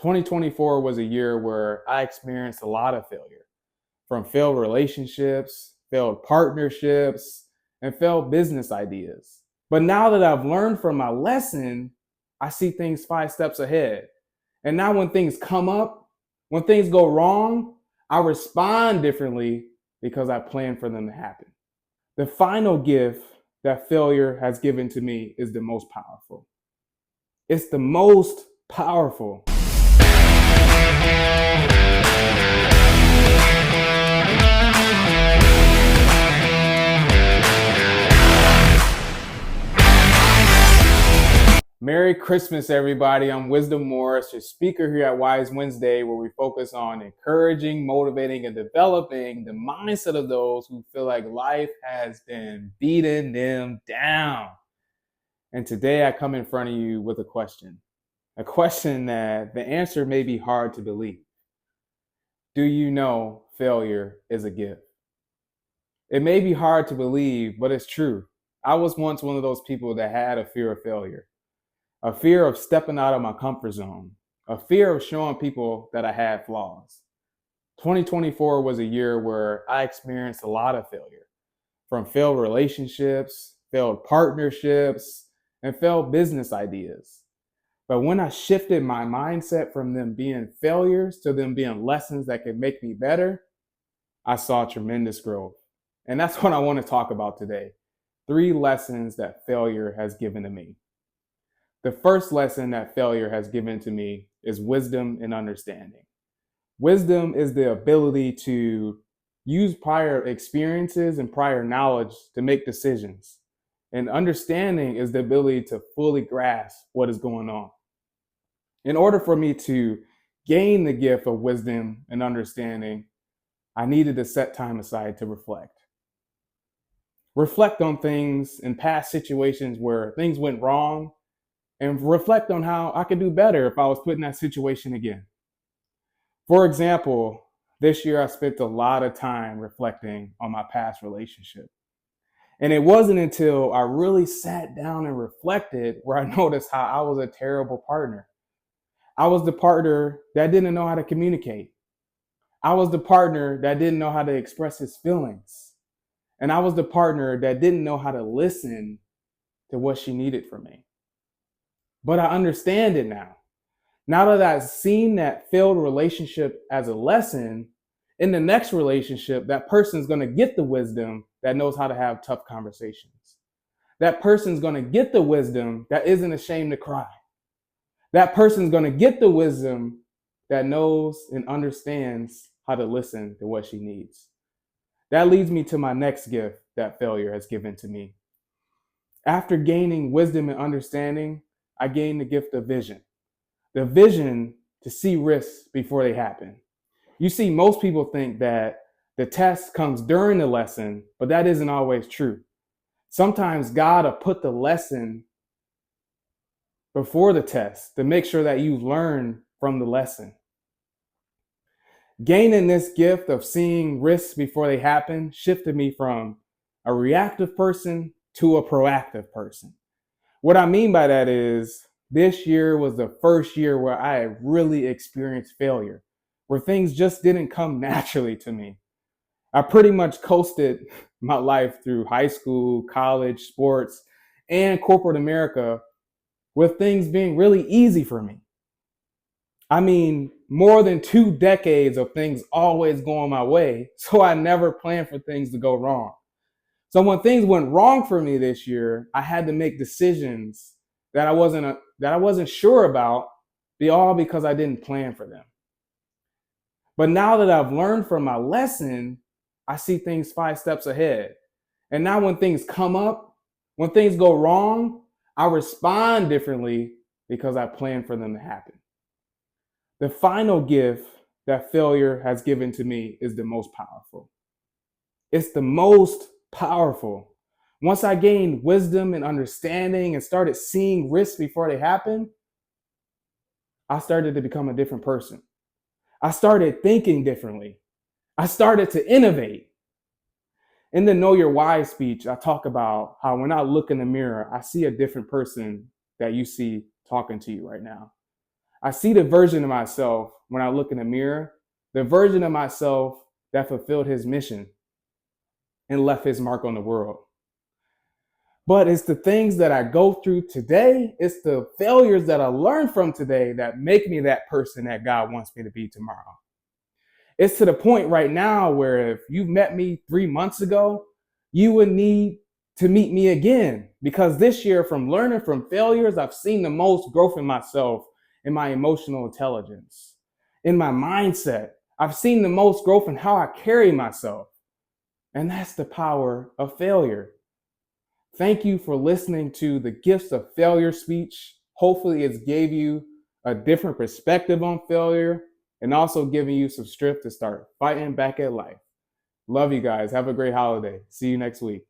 2024 was a year where I experienced a lot of failure, from failed relationships, failed partnerships, and failed business ideas. But now that I've learned from my lesson, I see things 5 steps ahead. And now when things come up, when things go wrong, I respond differently because I plan for them to happen. The final gift that failure has given to me is the most powerful. It's the most powerful. Merry Christmas, everybody. I'm Wisdom Morris, your speaker here at Wise Wednesday, where we focus on encouraging, motivating, and developing the mindset of those who feel like life has been beating them down. And today I come in front of you with a question that the answer may be hard to believe. Do you know failure is a gift? It may be hard to believe, but it's true. I was once one of those people that had a fear of failure. A fear of stepping out of my comfort zone, a fear of showing people that I had flaws. 2024 was a year where I experienced a lot of failure, from failed relationships, failed partnerships, and failed business ideas. But when I shifted my mindset from them being failures to them being lessons that could make me better, I saw tremendous growth. And that's what I want to talk about today. 3 lessons that failure has given to me. The first lesson that failure has given to me is wisdom and understanding. Wisdom is the ability to use prior experiences and prior knowledge to make decisions. And understanding is the ability to fully grasp what is going on. In order for me to gain the gift of wisdom and understanding, I needed to set time aside to reflect. Reflect on things in past situations where things went wrong, and reflect on how I could do better if I was put in that situation again. For example, this year I spent a lot of time reflecting on my past relationship. And it wasn't until I really sat down and reflected where I noticed how I was a terrible partner. I was the partner that didn't know how to communicate. I was the partner that didn't know how to express his feelings. And I was the partner that didn't know how to listen to what she needed from me. But I understand it now. Now that I've seen that failed relationship as a lesson, in the next relationship, that person's going to get the wisdom that knows how to have tough conversations. That person's going to get the wisdom that isn't ashamed to cry. That person's going to get the wisdom that knows and understands how to listen to what she needs. That leads me to my next gift that failure has given to me. After gaining wisdom and understanding, I gained the gift of vision. The vision to see risks before they happen. You see, most people think that the test comes during the lesson, but that isn't always true. Sometimes God will put the lesson before the test to make sure that you learn from the lesson. Gaining this gift of seeing risks before they happen shifted me from a reactive person to a proactive person. What I mean by that is this year was the first year where I really experienced failure, where things just didn't come naturally to me. I pretty much coasted my life through high school, college, sports, and corporate America with things being really easy for me. I mean, more than 2 decades of things always going my way, so I never planned for things to go wrong. So when things went wrong for me this year, I had to make decisions that I wasn't sure about, all because I didn't plan for them. But now that I've learned from my lesson, I see things 5 steps ahead. And now when things come up, when things go wrong, I respond differently because I plan for them to happen. The final gift that failure has given to me is the most powerful. It's the most powerful. Once I gained wisdom and understanding and started seeing risks before they happen, I started to become a different person. I started thinking differently. I started to innovate. In the Know Your Why speech, I talk about how when I look in the mirror, I see a different person that you see talking to you right now. I see the version of myself when I look in the mirror, the version of myself that fulfilled his mission and left his mark on the world. But it's the things that I go through today, it's the failures that I learn from today that make me that person that God wants me to be tomorrow. It's to the point right now where if you met me 3 months ago, you would need to meet me again, because this year, from learning from failures, I've seen the most growth in myself, in my emotional intelligence, in my mindset. I've seen the most growth in how I carry myself. And that's the power of failure. Thank you for listening to the Gifts of Failure speech. Hopefully it's gave you a different perspective on failure and also giving you some strength to start fighting back at life. Love you guys. Have a great holiday. See you next week.